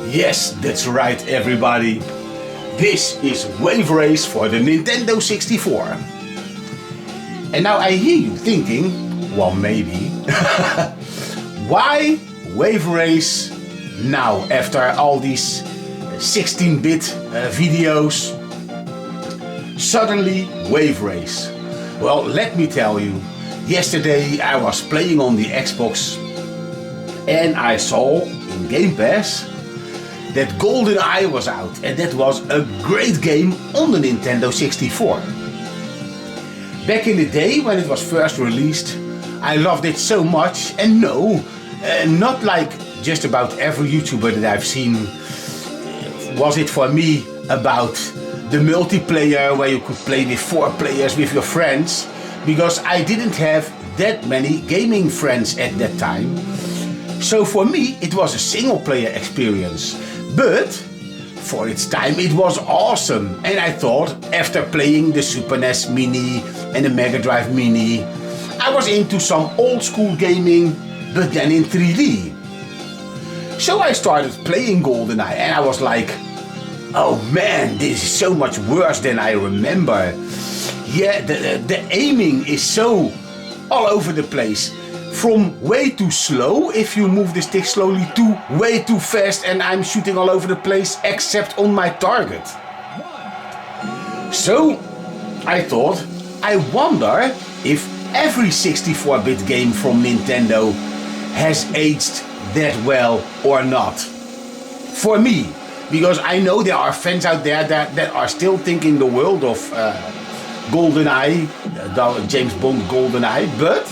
Yes, that's right, everybody. This is Wave Race for the Nintendo 64. And now I hear you thinking, well, maybe, why Wave Race now after all these 16-bit videos? Suddenly Wave Race. Well, let me tell you, yesterday I was playing on the Xbox and I saw in Game Pass that GoldenEye was out, and that was a great game on the Nintendo 64. Back in the day when it was first released, I loved it so much, and no, not like just about every YouTuber that I've seen was it for me about the multiplayer where you could play with 4 players with your friends, because I didn't have that many gaming friends at that time. So for me it was a single player experience, but for its time it was awesome, and I thought after playing the Super NES Mini and the Mega Drive Mini, I was into some old school gaming, but then in 3D. So I started playing GoldenEye and I was like, oh man, this is so much worse than I remember. Yeah, the aiming is so all over the place. From way too slow if you move the stick slowly to way too fast and I'm shooting all over the place except on my target. So I thought, I wonder if every 64-bit game from Nintendo has aged that well or not. For me, because I know there are fans out there that are still thinking the world of GoldenEye, James Bond GoldenEye, but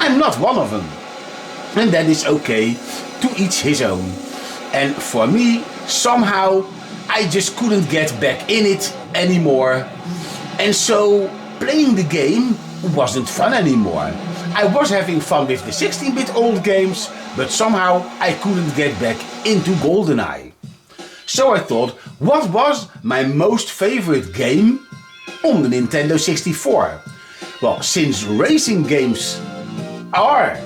I'm not one of them. And that is okay, to each his own. And for me, somehow, I just couldn't get back in it anymore. And so, playing the game wasn't fun anymore. I was having fun with the 16-bit old games, but somehow I couldn't get back into GoldenEye. So I thought, what was my most favorite game on the Nintendo 64? Well, since racing games are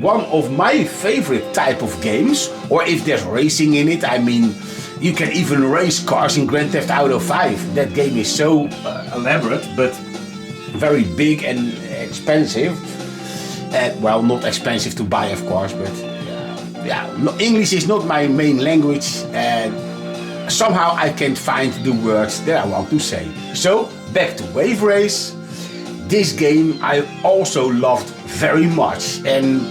one of my favorite type of games, or if there's racing in it, I mean, you can even race cars in Grand Theft Auto 5. That game is so elaborate, but very big and expensive. Well, not expensive to buy, of course, but English is not my main language, and somehow I can't find the words that I want to say. So, back to Wave Race. This game I also loved very much, and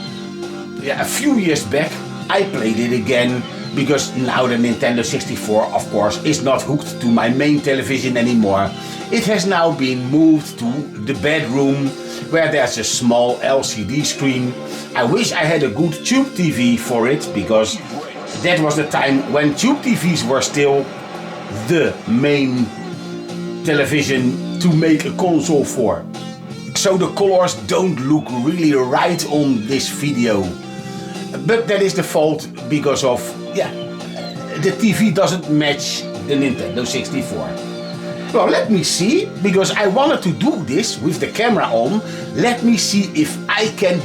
a few years back I played it again, because now the Nintendo 64 of course is not hooked to my main television anymore. It has now been moved to the bedroom where there's a small LCD screen. I wish I had a good tube TV for it, because that was the time when tube TVs were still the main television to make a console for. So the colors don't look really right on this video. But that is the fault because of, the TV doesn't match the Nintendo 64. Well, let me see, because I wanted to do this with the camera on. Let me see if I can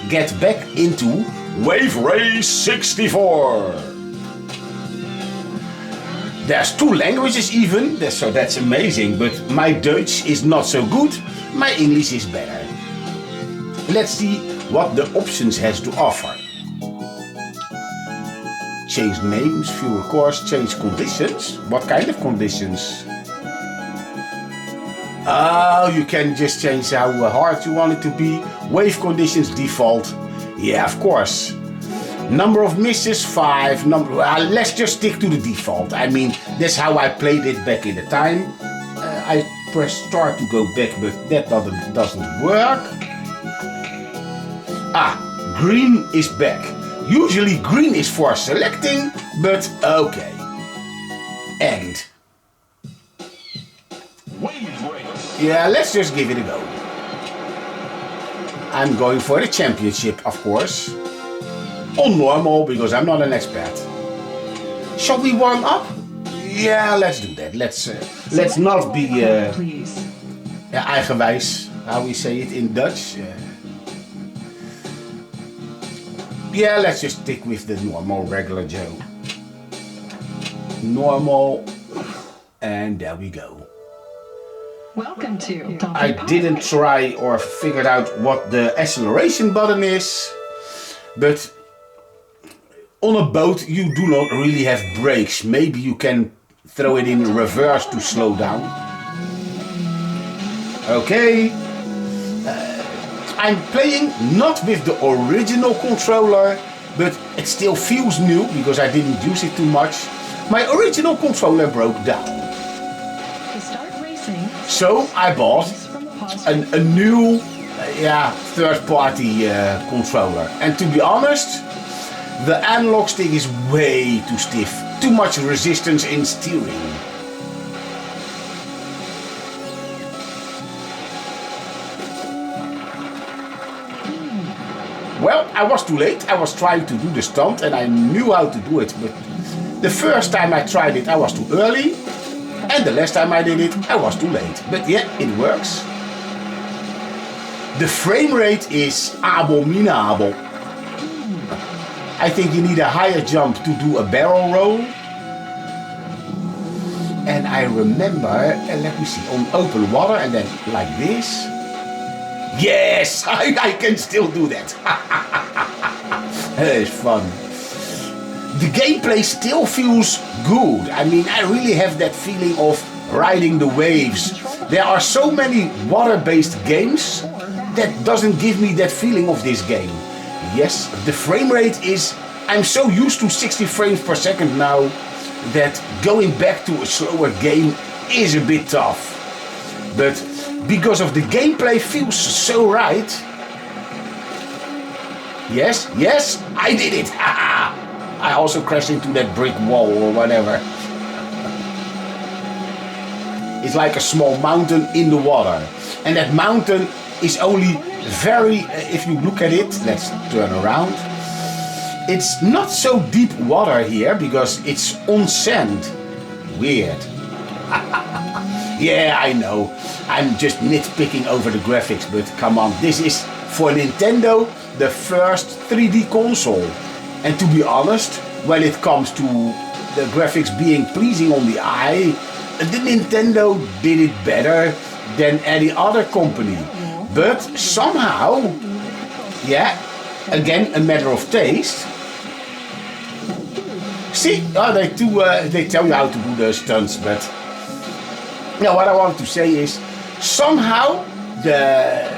get back into Wave Race 64. There's 2 languages even, so that's amazing, but my Dutch is not so good, my English is better. Let's see what the options has to offer. Change names, view records, change conditions. What kind of conditions? Oh, you can just change how hard you want it to be. Wave conditions default. Yeah, of course. Number of misses 5. Let's just stick to the default. I mean, that's how I played it back in the time. I press start to go back, but that doesn't work. Green is back. Usually green is for selecting, but okay. End. Yeah, let's just give it a go. I'm going for the championship, of course. On normal, because I'm not an expert. Shall we warm up? Yeah, let's do that. Let's not be eigenwijs, how we say it in Dutch. Yeah, let's just stick with the normal regular Joe. normal, and there we go. Welcome to I didn't try or figured out what the acceleration button is, but on a boat you do not really have brakes. Maybe you can throw it in reverse to slow down. Okay, I'm playing not with the original controller, but it still feels new because I didn't use it too much. My original controller broke down. To start racing, So I bought a new third-party controller. And to be honest, the analog stick is way too stiff. Too much resistance in steering. Well, I was too late. I was trying to do the stunt and I knew how to do it, but the first time I tried it I was too early, and the last time I did it I was too late. But yeah, it works. The frame rate is abominable. I think you need a higher jump to do a barrel roll. And I remember, let me see, on open water and then like this. Yes, I can still do that. It's fun. The gameplay still feels good. I mean, I really have that feeling of riding the waves. There are so many water-based games that doesn't give me that feeling of this game. Yes, the frame rate is... I'm so used to 60 frames per second now that going back to a slower game is a bit tough. But because of the gameplay feels so right. Yes, I did it. I also crashed into that brick wall or whatever. It's like a small mountain in the water. And that mountain is only very, if you look at it, let's turn around. It's not so deep water here because it's on sand. Weird. Yeah, I know. I'm just nitpicking over the graphics, but come on, this is for Nintendo the first 3D console. And to be honest, when it comes to the graphics being pleasing on the eye, the Nintendo did it better than any other company. But somehow, yeah, again a matter of taste. See, they tell you how to do the stunts, but now what I want to say is somehow the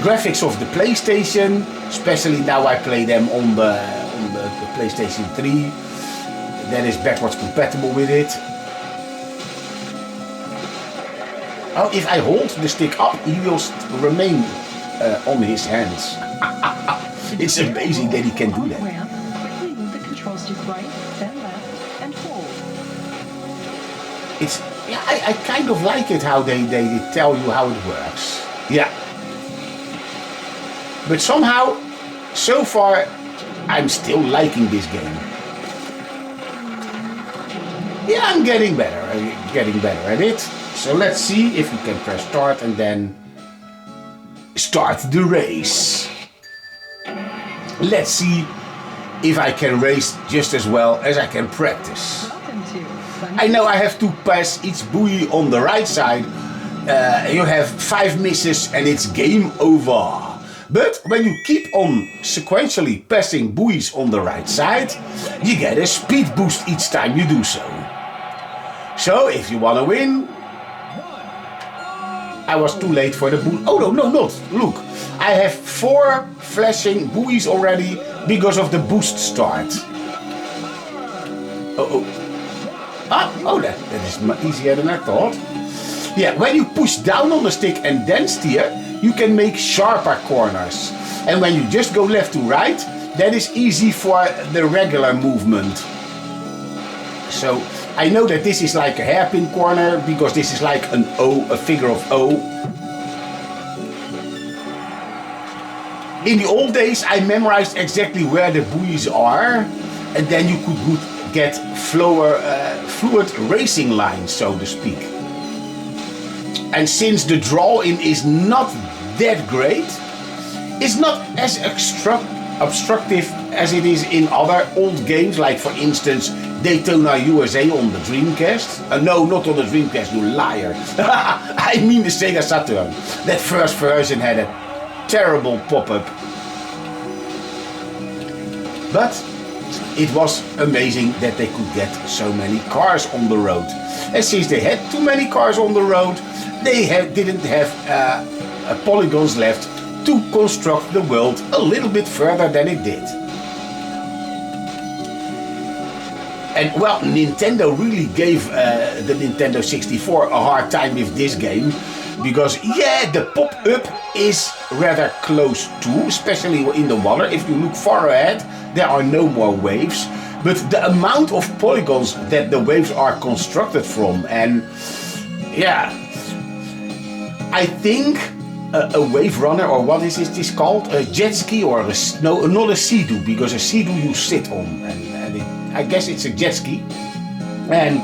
graphics of the PlayStation, especially now I play them on the PlayStation 3, that is backwards compatible with it. Oh, if I hold the stick up, he will remain on his hands. It's amazing that he can do that. quickly move the control stick right, then left, and hold. It's, yeah, I kind of like it how they tell you how it works. Yeah. But somehow, so far, I'm still liking this game. Yeah, I'm getting better at it. So let's see if we can press start and then start the race. Let's see if I can race just as well as I can practice. I know I have to pass each buoy on the right side. You have 5 misses and it's game over. But when you keep on sequentially passing buoys on the right side, you get a speed boost each time you do so. So if you want to win... I was too late for the buoy. Oh no, not. Look, I have 4 flashing buoys already because of the boost start. That is easier than I thought. Yeah, when you push down on the stick and then steer, you can make sharper corners. And when you just go left to right, that is easy for the regular movement. So I know that this is like a hairpin corner because this is like an O, a figure of O. In the old days, I memorized exactly where the buoys are, and then you could get fluid racing lines, so to speak. And since the draw-in is not that great, it's not as obstructive as it is in other old games, like for instance Daytona USA on the Dreamcast. No, not on the Dreamcast, you liar. I mean the Sega Saturn. That first version had a terrible pop-up. But it was amazing that they could get so many cars on the road. And since they had too many cars on the road, they didn't have polygons left to construct the world a little bit further than it did. And well, Nintendo really gave the Nintendo 64 a hard time with this game, because yeah, the pop-up is rather close to, especially in the water. If you look far ahead, there are no more waves, but the amount of polygons that the waves are constructed from, and yeah, I think a wave runner, or what is this called? A jet ski, or not a sea-doo, because a sea-doo you sit on, and I guess it's a jet ski, and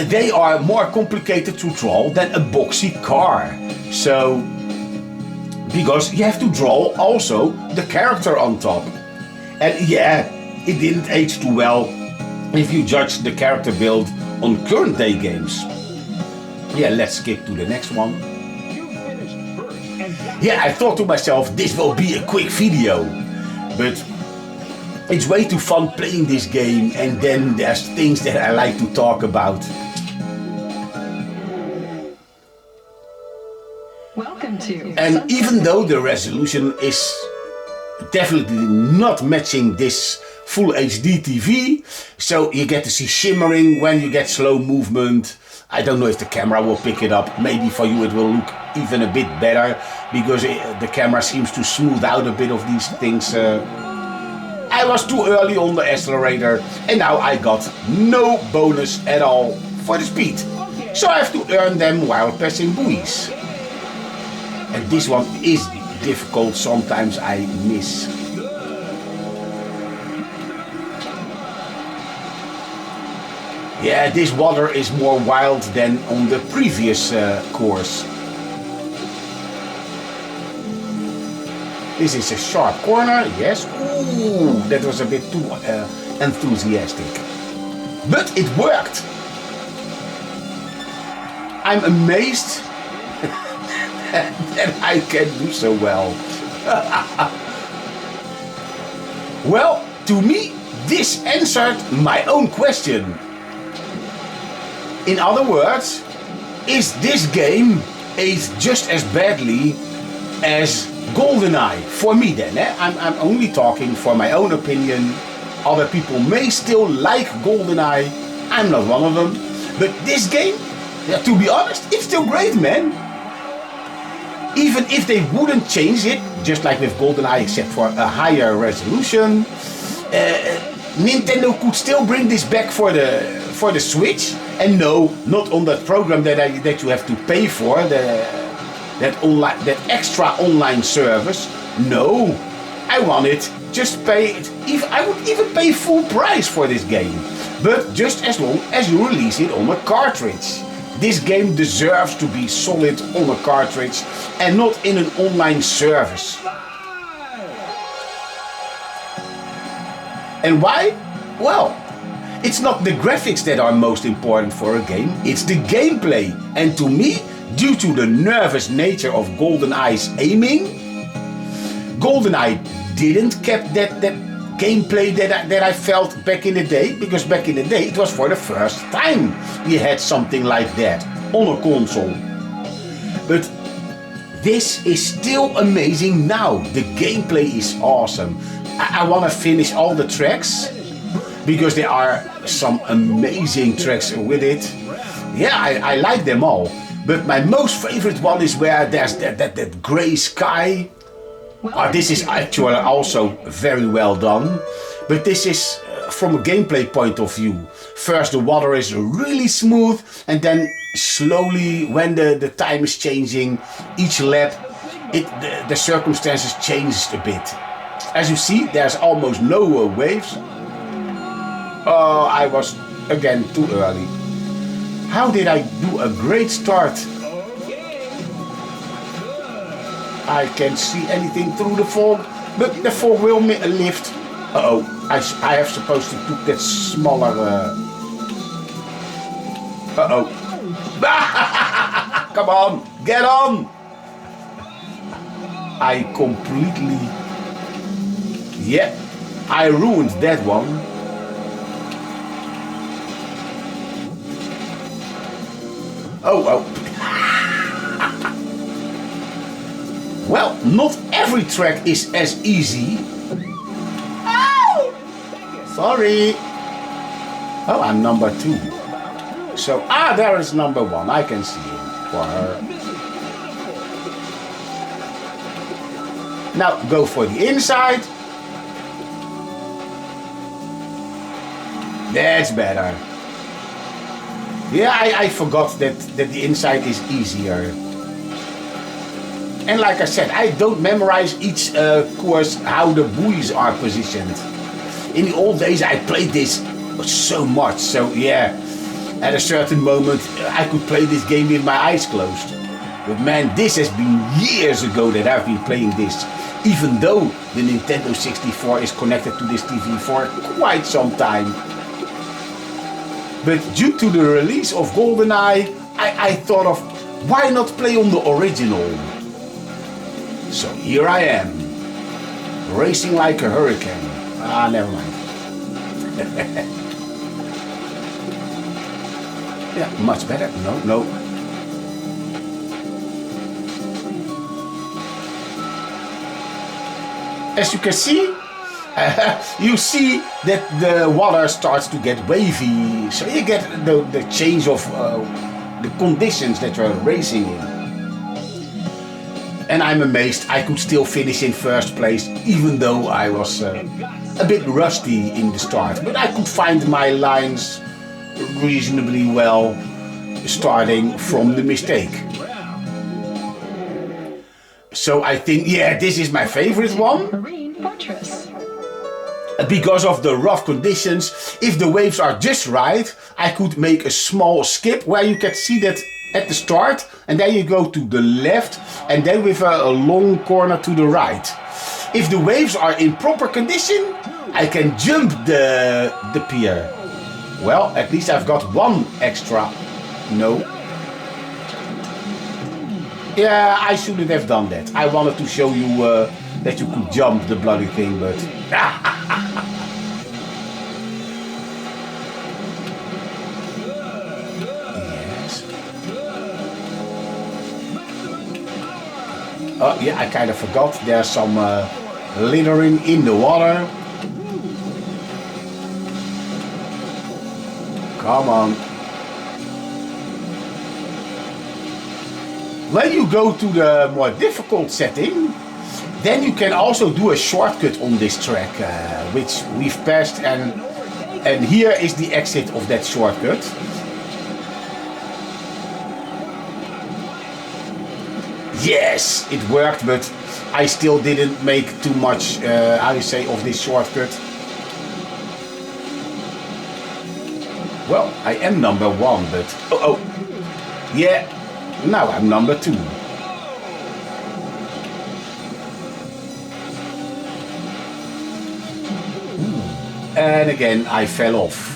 they are more complicated to draw than a boxy car. So, because you have to draw also the character on top. And yeah, it didn't age too well if you judge the character build on current day games. Yeah, let's skip to the next one. Yeah, I thought to myself, this will be a quick video, but it's way too fun playing this game, and then there's things that I like to talk about. Welcome to. And even though the resolution is definitely not matching this full HD TV, so you get to see shimmering when you get slow movement. I don't know if the camera will pick it up. Maybe for you it will look even a bit better, because the camera seems to smooth out a bit of these things. I was too early on the accelerator, and now I got no bonus at all for the speed. So I have to earn them while passing buoys. And this one is difficult, sometimes I miss. Yeah, this water is more wild than on the previous course. This is a sharp corner, yes. Ooh, that was a bit too enthusiastic. But it worked. I'm amazed that I can do so well. Well, to me, this answered my own question. In other words, is this game aged just as badly as GoldenEye? For me then, I'm only talking for my own opinion. Other people may still like GoldenEye. I'm not one of them. But this game, yeah, to be honest, it's still great, man. Even if they wouldn't change it, just like with GoldenEye, except for a higher resolution, Nintendo could still bring this back for the Switch. And no, not on that program that you have to pay for, that extra online service. No, I want it. Just pay it. I would even pay full price for this game, but just as long as you release it on a cartridge. This game deserves to be solid on a cartridge and not in an online service. And why? Well, it's not the graphics that are most important for a game, it's the gameplay. And to me, due to the nervous nature of GoldenEye's aiming, GoldenEye didn't keep that gameplay that I felt back in the day, because back in the day it was for the first time we had something like that on a console. But this is still amazing now. The gameplay is awesome. I want to finish all the tracks, because there are some amazing tracks with it. Yeah, I like them all. But my most favorite one is where there's that grey sky. This is actually also very well done. But this is from a gameplay point of view. First the water is really smooth, and then slowly, when the time is changing, each lap, the circumstances changed a bit. As you see, there's almost no waves. Oh, I was again too early. How did I do a great start? I can't see anything through the fog, but the fog will lift. Uh-oh, I have supposed to took that smaller... Uh-oh. Come on, get on! I completely... Yeah, I ruined that one. Oh. Well, not every track is as easy. Oh! Sorry. Oh, I'm number 2. So, there is number 1. I can see him for her. Now, go for the inside. That's better. Yeah, I forgot that the inside is easier. And like I said, I don't memorize each course how the buoys are positioned. In the old days I played this so much, so yeah, at a certain moment I could play this game with my eyes closed. But man, this has been years ago that I've been playing this, even though the Nintendo 64 is connected to this TV for quite some time. But due to the release of GoldenEye, I thought of why not play on the original? So here I am, racing like a hurricane. Never mind. Yeah, much better. No. As you can see, you see that the water starts to get wavy. So you get the change of the conditions that you're racing in. And I'm amazed I could still finish in first place, even though I was a bit rusty in the start. But I could find my lines reasonably well, starting from the mistake. So I think, yeah, this is my favorite one. Marine Fortress. Because of the rough conditions, if the waves are just right, I could make a small skip where you can see that at the start, and then you go to the left, and then with a long corner to the right. If the waves are in proper condition, I can jump the pier. Well, at least I've got one extra. No. Yeah, I shouldn't have done that. I wanted to show you that you could jump the bloody thing, but... Oh yeah, I kind of forgot. There's some littering in the water. Come on. When you go to the more difficult setting, then you can also do a shortcut on this track, which we've passed, and here is the exit of that shortcut. Yes, it worked, but I still didn't make too much, how you say, of this shortcut. Well, I am number 1, but... Oh, yeah, now I'm number 2. And again, I fell off.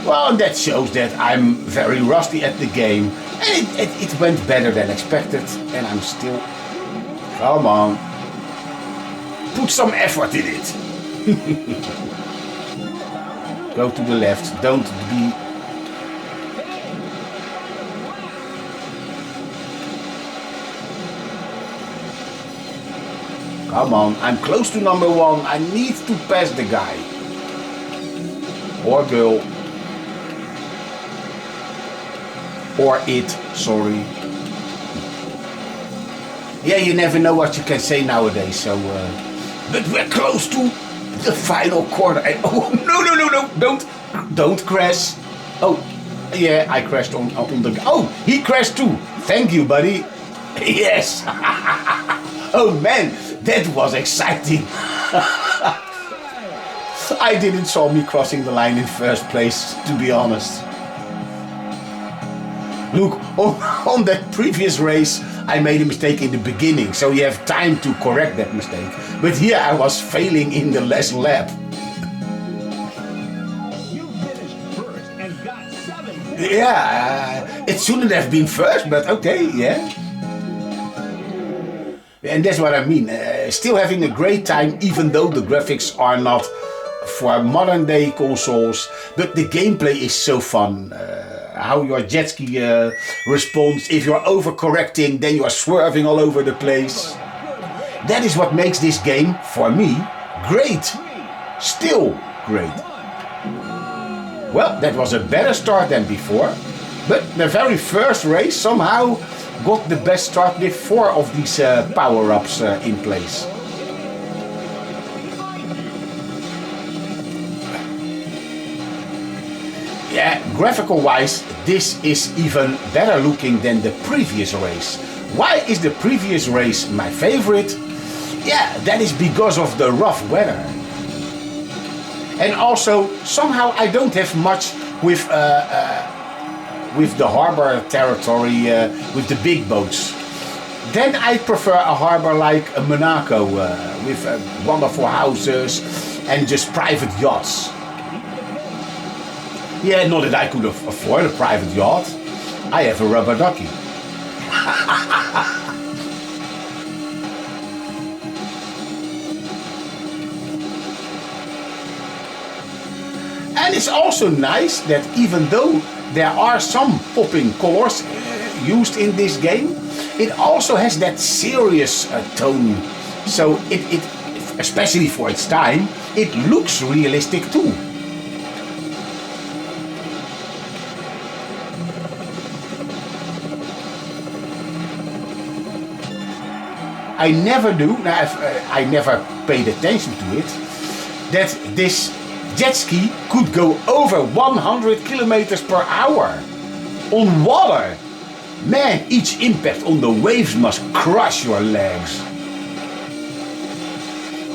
Well, that shows that I'm very rusty at the game. And it went better than expected. And I'm still... Come on. Put some effort in it. Go to the left. Don't be... Come on. I'm close to number 1. I need to pass the guy. Or girl. Or it, sorry. Yeah, you never know what you can say nowadays, so... but we're close to the final corner. And, oh, no, don't crash. Oh, yeah, I crashed on the... Oh, he crashed too. Thank you, buddy. Yes. Oh, man, that was exciting. I didn't saw me crossing the line in first place, to be honest. Look, on that previous race, I made a mistake in the beginning, so you have time to correct that mistake. But here I was failing in the last lap. You finished first and got 7 points. Yeah, it shouldn't have been first, but okay, yeah. And that's what I mean. Still having a great time, even though the graphics are not for modern day consoles, but the gameplay is so fun. How your jet ski responds. If you're overcorrecting, then you are swerving all over the place. That is what makes this game, for me, great. Still great. Well, that was a better start than before, but the very first race somehow got the best start with 4 of these power-ups in place. Yeah, graphical-wise, this is even better looking than the previous race. Why is the previous race my favorite? Yeah, that is because of the rough weather. And also, somehow I don't have much with the harbor territory, with the big boats. Then I prefer a harbor like Monaco, with wonderful houses and just private yachts. Yeah, not that I could afford a private yacht. I have a rubber ducky. And it's also nice that even though there are some popping colors used in this game, it also has that serious tone. So it, especially for its time, it looks realistic too. I never knew, I never paid attention to it, that this jet ski could go over 100 kilometers per hour on water. Man, each impact on the waves must crush your legs.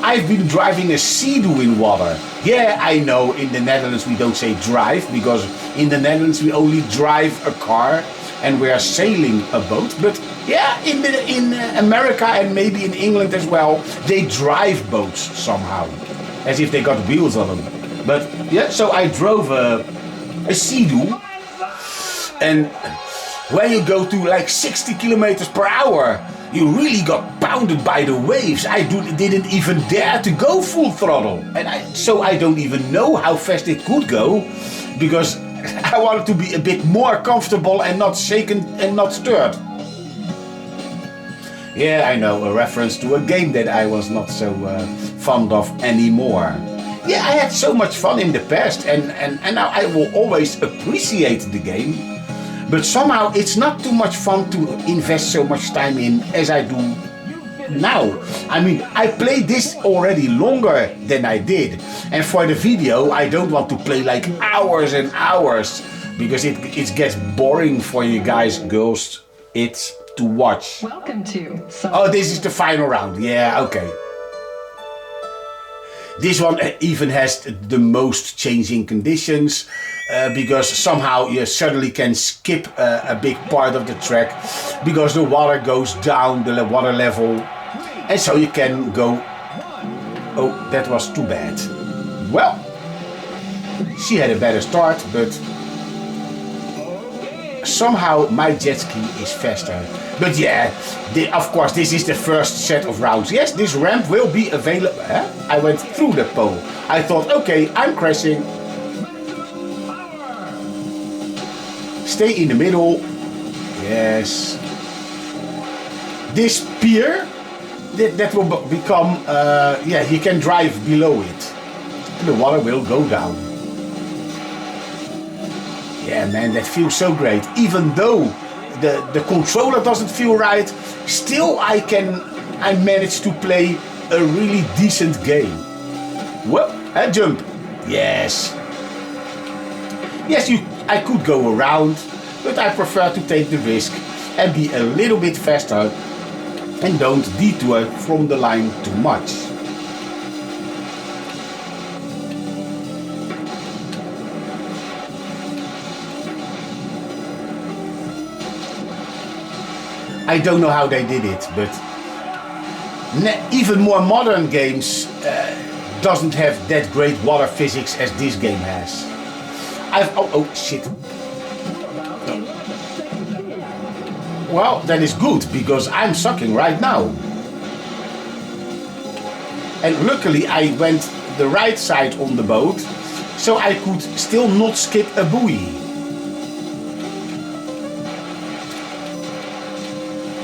I've been driving a Sea-Doo in water. Yeah, I know in the Netherlands we don't say drive, because in the Netherlands we only drive a car and we are sailing a boat. But yeah, in America and maybe in England as well, they drive boats somehow, as if they got wheels on them. But yeah, so I drove a Sea-Doo, and when you go to like 60 kilometers per hour, you really got pounded by the waves. I didn't even dare to go full throttle, and so I don't even know how fast it could go, because I wanted to be a bit more comfortable and not shaken and not stirred. Yeah, I know, a reference to a game that I was not so fond of anymore. Yeah, I had so much fun in the past, and now I will always appreciate the game. But somehow it's not too much fun to invest so much time in as I do now. I mean, I played this already longer than I did. And for the video, I don't want to play like hours and hours, because it gets boring for you guys, girls. It's to watch. Welcome to Oh, this is the final round. Yeah, okay. This one even has the most changing conditions, because somehow you suddenly can skip a big part of the track because the water goes down, the water level, and so you can go. Oh, that was too bad. Well, she had a better start, but somehow my jet ski is faster. But yeah, of course, this is the first set of rounds. Yes, this ramp will be available. I went through the pole. I thought, okay, I'm crashing. Stay in the middle. Yes. This pier, that will become, yeah, you can drive below it. And the water will go down. Yeah, man, that feels so great. Even though the controller doesn't feel right, still I managed to play a really decent game. Whoop, and jump. Yes. Yes, I could go around, but I prefer to take the risk and be a little bit faster and don't detour from the line too much. I don't know how they did it, but even more modern games doesn't have that great water physics as this game has. Oh shit. Well, that is good, because I'm sucking right now. And luckily I went the right side on the boat, so I could still not skip a buoy.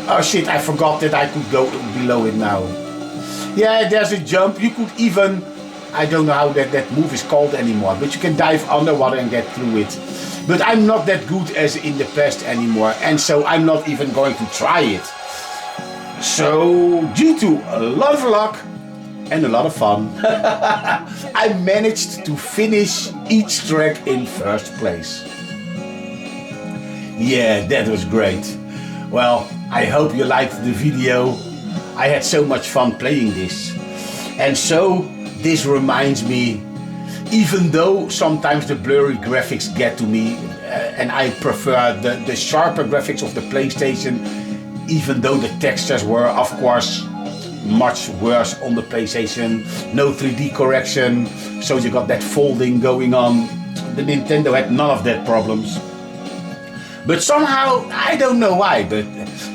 Oh shit, I forgot that I could go below it now. Yeah, there's a jump. You could even, I don't know how that move is called anymore, but you can dive underwater and get through it. But I'm not that good as in the past anymore, and so I'm not even going to try it. So, due to a lot of luck and a lot of fun, I managed to finish each track in first place. Yeah, that was great. Well, I hope you liked the video. I had so much fun playing this. And so, this reminds me, even though sometimes the blurry graphics get to me, and I prefer the sharper graphics of the PlayStation, even though the textures were, of course, much worse on the PlayStation. No 3D correction, so you got that folding going on. The Nintendo had none of that problems. But somehow, I don't know why, but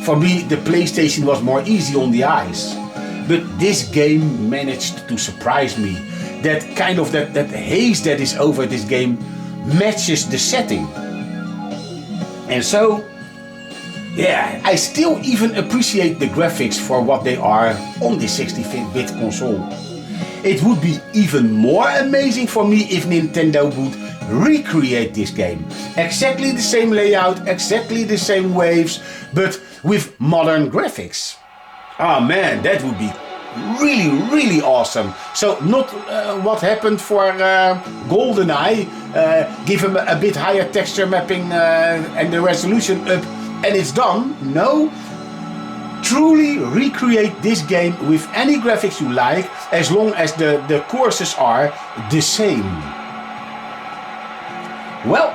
for me the PlayStation was more easy on the eyes. But this game managed to surprise me. That kind of that haze that is over this game matches the setting. And so, yeah, I still even appreciate the graphics for what they are on the 64-bit console. It would be even more amazing for me if Nintendo would recreate this game. Exactly the same layout, exactly the same waves, but with modern graphics. Oh man, that would be really, really awesome. So not what happened for GoldenEye, give him a bit higher texture mapping and the resolution up and it's done. No, truly recreate this game with any graphics you like, as long as the courses are the same. Well,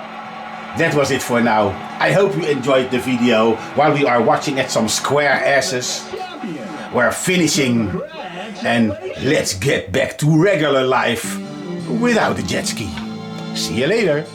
that was it for now. I hope you enjoyed the video while we are watching at some square asses. We're finishing, and let's get back to regular life without a jet ski. See you later.